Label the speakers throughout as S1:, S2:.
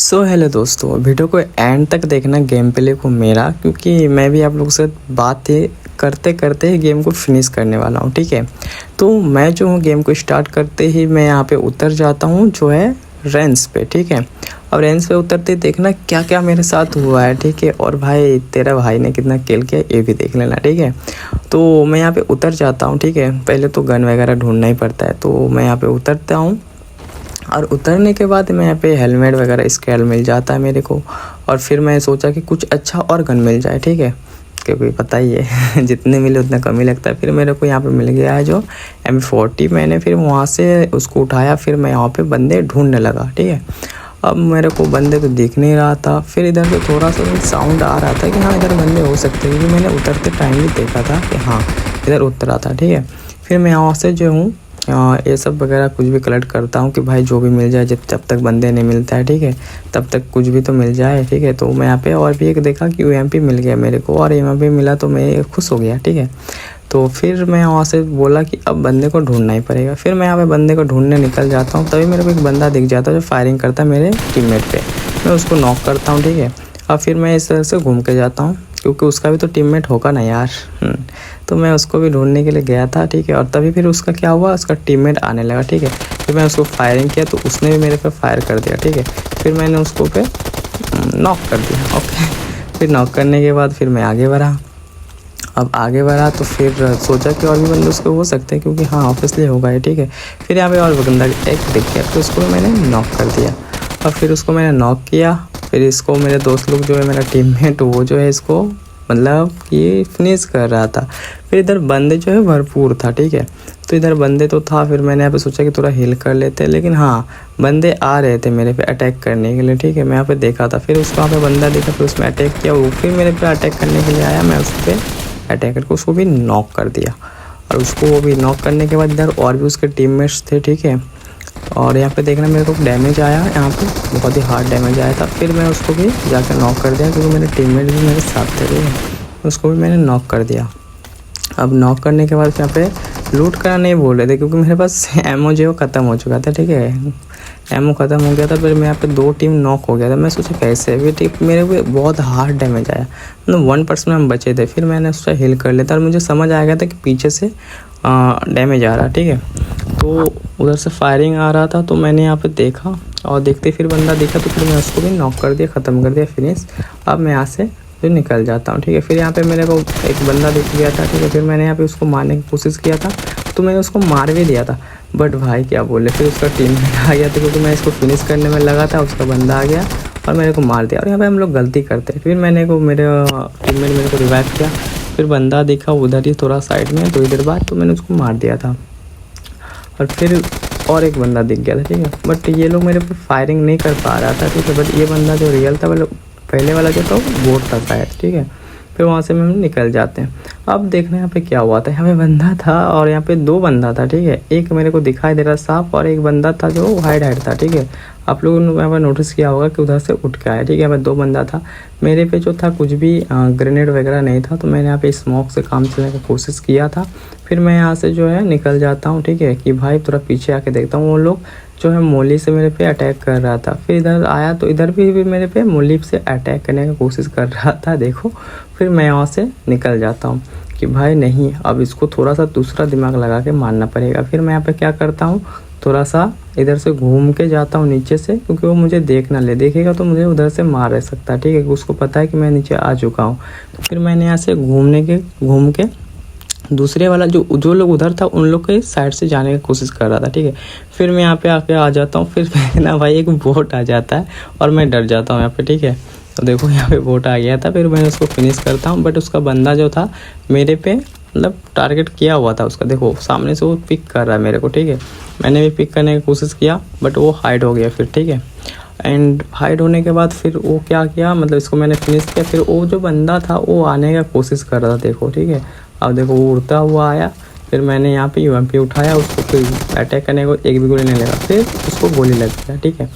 S1: So hello दोस्तों, video को and तक देखना गेम प्ले को मेरा, क्योंकि मैं भी आप लोगों से बात करते करते ही गेम को फिनिश करने वाला हूँ। ठीक है, तो मैं जो हूँ गेम को स्टार्ट करते ही मैं यहाँ पे उतर जाता हूँ जो है रेंज पे। ठीक है, और रेंज पे उतरते देखना क्या क्या मेरे साथ हुआ है। ठीक है, और भाई तेरा भाई ने कितना किल किया ये भी देख लेना। ठीक है, तो मैं यहाँ पे उतर जाता हूँ। ठीक है, पहले तो गन वगैरह ढूंढना ही पड़ता है, तो मैं यहाँ पे उतरता हूँ और उतरने के बाद मैं यहाँ पे हेलमेट वगैरह स्केल मिल जाता है मेरे को। और फिर मैं सोचा कि कुछ अच्छा और गन मिल जाए। ठीक है, क्योंकि पता ही है जितने मिले उतना कम ही लगता है। फिर मेरे को यहाँ पे मिल गया है जो M40। मैंने फिर वहाँ से उसको उठाया, फिर मैं यहाँ पे बंदे ढूंढने लगा। ठीक है, अब मेरे को बंदे तो दिख नहीं रहा था। फिर इधर से थोड़ा सा साउंड आ रहा था कि हाँ इधर बंदे हो सकते हैं, क्योंकि मैंने उतरते टाइम भी देखा था कि हाँ इधर उतरा था। ठीक है, फिर मैं यहाँ से जो हूँ ये सब वगैरह कुछ भी कलेक्ट करता हूँ कि भाई जो भी मिल जाए, जब तक बंदे नहीं मिलता है। ठीक है, तब तक कुछ भी तो मिल जाए। ठीक है, तो मैं यहाँ पे और भी एक देखा कि UMP मिल गया मेरे को, और UMP मिला तो मैं खुश हो गया। ठीक है, तो फिर मैं वहाँ से बोला कि अब बंदे को ढूंढना ही पड़ेगा। फिर मैं यहाँ पे बंदे को ढूंढने निकल जाता हूँ। तभी मेरे को एक बंदा दिख जाता है जो फायरिंग करता है मेरे टीममेट पे। मैं उसको नॉक करता हूँ। ठीक है, और फिर मैं इस तरह से घूम के जाता हूँ, क्योंकि उसका भी तो टीममेट होगा ना यार। तो मैं उसको भी ढूंढने के लिए गया था। ठीक है, और तभी फिर उसका क्या हुआ, उसका टीममेट आने लगा। ठीक है, फिर मैं उसको फायरिंग किया तो उसने भी मेरे पे फायर कर दिया। ठीक है, फिर मैंने उसको पे नॉक कर दिया। ओके, फिर नॉक करने के बाद फिर मैं आगे बढ़ा। अब आगे बढ़ा तो फिर सोचा कि और भी बंदे उसके हो सकते हैं, क्योंकि हाँ ऑब्वियसली होगा ही। ठीक है, फिर यहाँ पे और बंदा एक दिख गया, तो उसको मैंने नॉक कर दिया। और फिर उसको मैंने नॉक किया। फिर इसको मेरे दोस्त लोग जो है, मेरा टीममेट वो जो है इसको मतलब ये फिनिश कर रहा था। फिर इधर बंदे जो है भरपूर था। ठीक है, तो इधर बंदे तो था। फिर मैंने यहाँ पे सोचा कि थोड़ा हील कर लेते हैं, लेकिन हाँ बंदे आ रहे थे मेरे पे अटैक करने के लिए। ठीक है, मैं यहाँ पे देखा था। फिर उसको यहाँ पे बंदा देखा, फिर उसमें अटैक किया। वो फिर मेरे पे अटैक करने के लिए आया, मैं उस पर अटैक करके उसको भी नॉक कर दिया। और उसको वो भी नॉक करने के बाद इधर और भी उसके टीममेट्स थे। ठीक है, और यहाँ पे देखना मेरे को डैमेज आया, यहाँ पे बहुत ही हार्ड डैमेज आया था। फिर मैं उसको भी जाकर नॉक कर दिया, क्योंकि मेरे टीममेट भी मेरे साथ थे। ठीक है, उसको भी मैंने नॉक कर दिया। अब नॉक करने के बाद यहाँ पे लूट करना नहीं बोल रहे थे, क्योंकि मेरे पास एमओ जो ख़त्म हो चुका था। ठीक है, एमओ ख़त्म हो गया था। फिर मैं यहाँ पे 2 टीम नॉक हो गया था। मैं सोचा कैसे भी, ठीक मेरे को बहुत हार्ड डैमेज आया, मतलब 1% में हम बचे थे। फिर मैंने उसका हील कर लिया था, और मुझे समझ आ गया था कि पीछे से डैमेज आ रहा। ठीक है, तो उधर से फायरिंग आ रहा था, तो मैंने यहाँ पे देखा, और देखते फिर बंदा दिखा, तो फिर मैं उसको भी नॉक कर दिया, ख़त्म कर दिया, फिनिश। अब मैं यहाँ से फिर निकल जाता हूँ। ठीक है, फिर यहाँ पे मेरे को एक बंदा दिख गया था। ठीक है, फिर मैंने यहाँ पे उसको मारने की कोशिश किया था, तो मैंने उसको मार भी दिया था। बट भाई क्या बोले, फिर उसका टीममेट आ गया था, क्योंकि मैं इसको फिनिश करने में लगा था। उसका बंदा आ गया और मेरे को मार दिया। और यहाँ पे हम लोग गलती करते हैं। फिर मैंने को मेरे टीममेट मेरे को रिवाइव किया। फिर बंदा दिखा उधर ही थोड़ा साइड में, तो इधर बार, तो मैंने उसको मार दिया था। और फिर और एक बंदा दिख गया था। ठीक है, बट ये लोग मेरे पे फायरिंग नहीं कर पा रहा था। ठीक है, बट ये बंदा जो रियल था, मतलब पहले वाला जो था वो बोट था शायद। ठीक है, फिर वहाँ से हम निकल जाते हैं। अब देखना यहाँ पे क्या हुआ था। यहाँ पे बंदा था, और यहाँ पे 2 बंदा था। ठीक है, एक मेरे को दिखाई दे रहा साफ, और एक बंदा था जो हाइड था। ठीक है, आप लोगों ने यहाँ पर नोटिस किया होगा कि उधर से उठ के आया। ठीक है, यहाँ पे 2 बंदा था। मेरे पे जो था कुछ भी ग्रेनेड वगैरह नहीं था, तो मैंने यहाँ पे स्मोक से काम चलाने की कोशिश किया था। फिर मैं यहाँ से जो है निकल जाता हूँ। ठीक है, कि भाई थोड़ा पीछे आके देखता हूँ, वो लोग जो है मोली से मेरे पे अटैक कर रहा था। फिर इधर आया, तो इधर भी मेरे पे मोली से अटैक करने की कोशिश कर रहा था, देखो। फिर मैं यहाँ से निकल जाता हूँ कि भाई नहीं, अब इसको थोड़ा सा दूसरा दिमाग लगा के मारना पड़ेगा। फिर मैं यहाँ पे क्या करता हूँ, थोड़ा सा इधर से घूम के जाता हूँ नीचे से, क्योंकि वो मुझे देख ना ले, देखेगा तो मुझे उधर से मार रह सकता है। ठीक है, उसको पता है कि मैं नीचे आ चुका हूँ। तो फिर मैंने यहाँ से घूम के दूसरे वाला जो लोग उधर था, उन लोग के साइड से जाने की कोशिश कर रहा था। ठीक है, फिर मैं यहाँ पे आके आ जाता हूँ। फिर ना भाई एक बोट आ जाता है, और मैं डर जाता हूँ यहाँ पे। ठीक है, तो देखो यहाँ पे बोट आ गया था। फिर मैं उसको फिनिश करता हूँ, बट उसका बंदा जो था मेरे पे मतलब टारगेट किया हुआ था उसका, देखो सामने से वो पिक कर रहा है मेरे को। ठीक है, मैंने भी पिक करने की कोशिश किया, बट वो हाइड हो गया फिर। ठीक है, एंड हाइड होने के बाद फिर वो क्या किया, मतलब इसको मैंने फिनिश किया। फिर वो जो बंदा था वो आने का कोशिश कर रहा था, देखो। ठीक है, अब देखो वो उड़ता हुआ आया। फिर मैंने यहाँ पे UMP उठाया, उसको फिर अटैक करने को एक भी गोली नहीं लगा, फिर उसको गोली लग गया। ठीक है,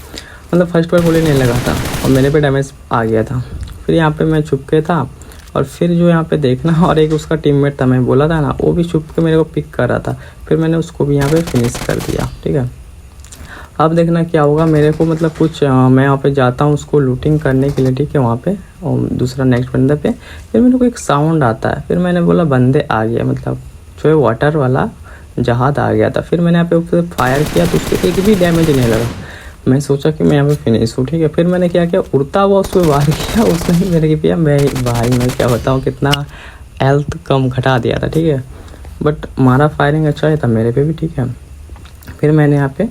S1: मतलब फर्स्ट बार गोली नहीं लगा था, और मेरे पे डैमेज आ गया था। फिर यहाँ पे मैं छुप के था, और फिर जो यहाँ पे देखना, और एक उसका टीममेट था, मैं बोला था ना, वो भी छुप के मेरे को पिक कर रहा था। फिर मैंने उसको भी यहाँ पे फिनिश कर दिया। ठीक है, अब देखना क्या होगा मेरे को, मतलब कुछ मैं यहाँ पे जाता हूँ उसको लूटिंग करने के लिए, ठीक है, वहाँ पे और दूसरा नेक्स्ट बंदे पे। फिर मेरे को एक साउंड आता है, फिर मैंने बोला बंदे आ गया, मतलब जो है वाटर वाला जहाज आ गया था। फिर मैंने यहाँ पे ऊपर फायर किया तो उसको एक भी डैमेज नहीं लगा। मैं सोचा कि मैं यहाँ पे फिनिश हूँ, ठीक है। फिर मैंने क्या किया, उड़ता हुआ उसको वार किया, उसने ही मेरे किया। मैं भाई मैं क्या बताऊँ कितना हेल्थ कम घटा दिया था, ठीक है, बट हमारा फायरिंग अच्छा ही था मेरे पे भी, ठीक है। फिर मैंने यहाँ पे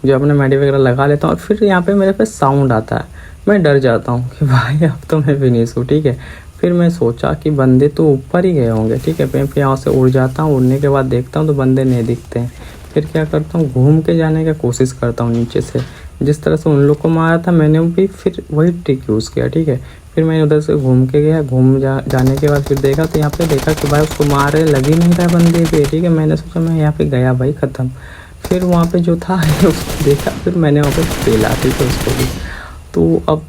S1: जो अपने मेडी वगैरह लगा लेता हूँ और फिर यहाँ पे मेरे पे साउंड आता है, मैं डर जाता हूँ कि भाई अब तो मैं फिनिश हूँ, ठीक है। फिर मैं सोचा कि बंदे तो ऊपर ही गए होंगे, ठीक है। मैं फिर यहाँ से उड़ जाता हूँ, उड़ने के बाद देखता हूँ तो बंदे नहीं दिखते हैं। फिर क्या करता हूँ, घूम के जाने का कोशिश करता हूँ नीचे से, जिस तरह से उन लोग को मारा था मैंने भी फिर वही ट्रिक यूज़ किया, ठीक है। फिर मैंने उधर से घूम के गया, जाने के बाद फिर देखा तो यहाँ पे देखा कि भाई उसको मारे लग ही नहीं रहा बंदे पे, ठीक है। मैंने सोचा मैं यहाँ पे गया भाई ख़त्म। फिर वहाँ पे जो था उसको देखा, फिर मैंने वहाँ पे पेला, ठीक है, उसको भी। तो अब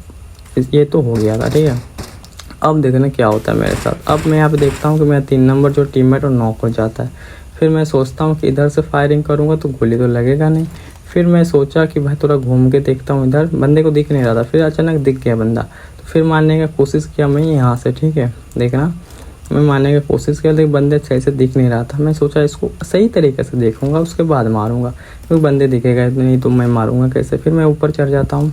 S1: ये तो हो गया था, ठीक है। अब देखना क्या होता है मेरे साथ। अब मैं यहाँ पे देखता हूँ कि मेरा 3 नंबर जो टीममेट और नॉक हो जाता है। फिर मैं सोचता हूँ कि इधर से फायरिंग करूँगा तो गोली तो लगेगा नहीं। फिर मैं सोचा कि भाई थोड़ा घूम के देखता हूँ, इधर बंदे को दिख नहीं रहा था। फिर अचानक दिख गया बंदा, तो फिर मारने का कोशिश किया मैं यहाँ से, ठीक है। देखना मैं मारने की कोशिश किया लेकिन बंदे सही से दिख नहीं रहा था। मैं सोचा इसको सही तरीके से देखूंगा उसके बाद मारूंगा, क्योंकि बंदे दिखेगा नहीं तो मैं मारूंगा कैसे। फिर मैं ऊपर चढ़ जाता हूँ,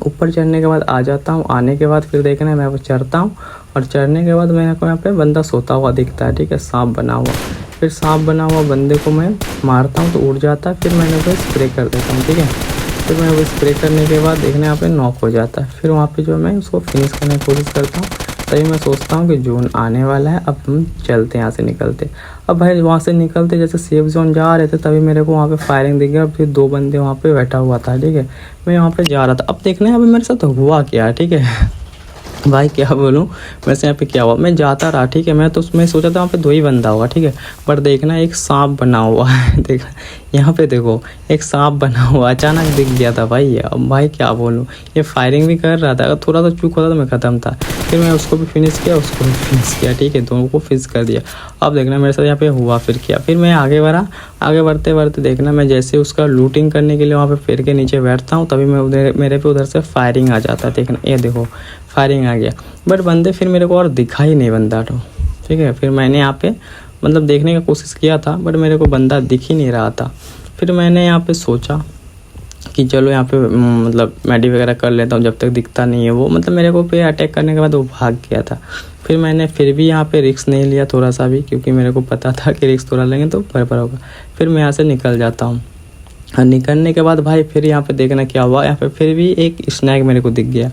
S1: ऊपर चढ़ने के बाद आ जाता हूँ। आने के बाद फिर देखना है मैं चढ़ता हूँ और चढ़ने के बाद मेरे को यहाँ पे बंदा सोता हुआ दिखता है, ठीक है, सांप बना हुआ। फिर सांप बना हुआ बंदे को मैं मारता हूँ तो उड़ जाता है। फिर मैंने उसे स्प्रे कर देता हूँ, ठीक है। फिर मैं वो स्प्रे करने के बाद देखने यहाँ पे नॉक हो जाता है। फिर वहाँ पे जो मैं उसको फिनिश करने की कोशिश करता हूँ। तभी मैं सोचता हूँ कि जोन आने वाला है, अब हम चलते हैं यहाँ से निकलते। अब भाई वहाँ से निकलते जैसे सेफ जोन जा रहे थे तभी मेरे को वहाँ पे फायरिंग दिख गया। फिर 2 बंदे वहाँ पे बैठा हुआ था, ठीक है। मैं वहाँ पे जा रहा था। अब देखना है अभी मेरे साथ हुआ क्या, ठीक है। भाई क्या बोलूँ, वैसे यहाँ पे क्या हुआ, मैं जाता रहा, ठीक है। मैं तो उसमें सोचा था वहाँ पे 2 ही बंदा होगा, ठीक है। पर देखना एक सांप बना हुआ है देखना यहाँ पे देखो, एक सांप बना हुआ अचानक दिख गया था भाई। अब भाई क्या बोलूँ, ये फायरिंग भी कर रहा था, अगर थोड़ा सा चूक होता तो मैं ख़त्म था। फिर मैं उसको भी फिनिश किया, उसको भी फिनिश किया, ठीक है, दोनों को फिनिश कर दिया। अब देखना मेरे साथ यहाँ पे हुआ फिर क्या। फिर मैं आगे बढ़ा, आगे बढ़ते बढ़ते देखना मैं जैसे उसका लूटिंग करने के लिए वहाँ पे पेड़ के नीचे बैठता हूँ तभी मैं उधर मेरे पे उधर से फायरिंग आ जाता है। देखना ये देखो फायरिंग आ गया, बट बंदे फिर मेरे को और दिखा ही नहीं बंदा तो, ठीक है। फिर मैंने यहाँ पे मतलब देखने का कोशिश किया था बट मेरे को बंदा दिख ही नहीं रहा था। फिर मैंने यहाँ पे सोचा कि चलो यहाँ पे मतलब मेडी वगैरह कर लेता हूँ जब तक दिखता नहीं है वो, मतलब मेरे को पे अटैक करने के बाद वो भाग गया था। फिर मैंने फिर भी यहाँ पे रिस्क नहीं लिया थोड़ा सा भी, क्योंकि मेरे को पता था कि रिस्क थोड़ा लेंगे तो बराबर होगा। फिर मैं यहाँ से निकल जाता हूँ और निकलने के बाद भाई फिर यहाँ पे देखना क्या हुआ, यहाँ पे फिर भी एक स्नैक मेरे को दिख गया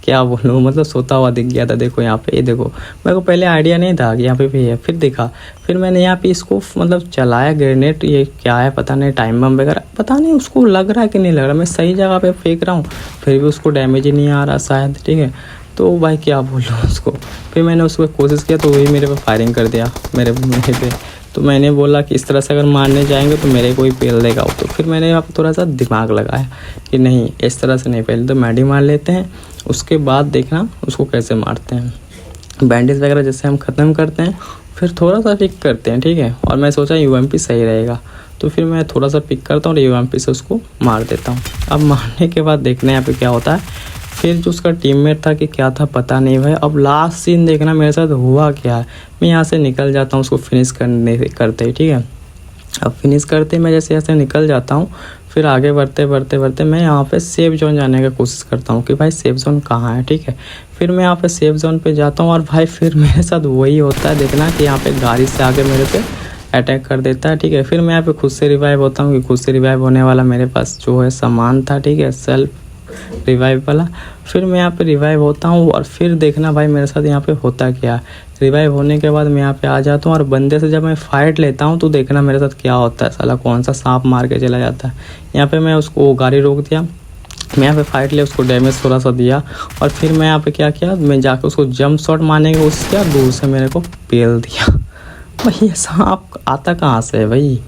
S1: क्या बोलूँ, मतलब सोता हुआ दिख गया था। देखो यहाँ पे, ये देखो मेरे को पहले आइडिया नहीं था कि यहाँ पे भी है। फिर देखा, फिर मैंने यहाँ पे इसको मतलब चलाया ग्रेनेड, ये क्या है पता नहीं, टाइम बम वगैरह पता नहीं उसको लग रहा है कि नहीं लग रहा। मैं सही जगह पे फेंक रहा हूँ फिर भी उसको डैमेज ही नहीं आ रहा शायद, ठीक है। तो भाई क्या बोलूँ उसको। फिर मैंने उसको कोशिश किया तो वही मेरे पे फायरिंग कर दिया मेरे पे। तो मैंने बोला कि इस तरह से अगर मारने जाएंगे तो मेरे को ही पेल देगा। तो फिर मैंने यहाँ पर थोड़ा सा दिमाग लगाया कि नहीं इस तरह से नहीं, पहले तो मैडी मार लेते हैं उसके बाद देखना उसको कैसे मारते हैं। बैंडेज वगैरह जैसे हम ख़त्म करते हैं फिर थोड़ा सा पिक करते हैं, ठीक है। और मैं सोचा यूएमपी सही रहेगा तो फिर मैं थोड़ा सा पिक करता हूँ और यूएमपी से उसको मार देता हूँ। अब मारने के बाद देखना यहाँ पे क्या होता है। फिर जो उसका टीममेट था कि क्या था पता नहीं भाई। अब लास्ट सीन देखना मेरे साथ हुआ क्या है। मैं यहाँ से निकल जाता हूँ उसको फिनिश करते ही, ठीक है। अब फिनिश करते मैं जैसे ऐसे निकल जाता हूँ, फिर आगे बढ़ते मैं यहाँ पे सेफ जोन जाने की कोशिश करता हूँ कि भाई सेफ जोन कहाँ है, ठीक है। फिर मैं यहाँ पे सेफ जोन पे जाता हूँ और भाई फिर मेरे साथ वही होता है। देखना कि यहाँ पे गाड़ी से आगे मेरे पे अटैक कर देता है, ठीक है। फिर मैं यहाँ पे खुद से रिवाइव होता हूँ कि खुद से रिवाइव होने वाला मेरे पास जो है सामान था, ठीक है, सेल्फ रिवाइव वाला। फिर मैं यहाँ पे रिवाइव होता हूँ और फिर देखना भाई मेरे साथ यहाँ पे होता क्या है। रिवाइव होने के बाद मैं यहाँ पे आ जाता हूँ और बंदे से जब मैं फाइट लेता हूँ तो देखना मेरे साथ क्या होता है, साला कौन सा सांप मार के चला जाता है। यहाँ पे मैं उसको गाड़ी रोक दिया, मैं यहाँ पे फाइट ले उसको डैमेज थोड़ा सा दिया और फिर मैं यहाँ पे क्या किया, मैं जाकर उसको जंप शॉट मारने की कोशिश किया, दूर से मेरे को पेल दिया। भाई ये सांप आता कहाँ से है भाई।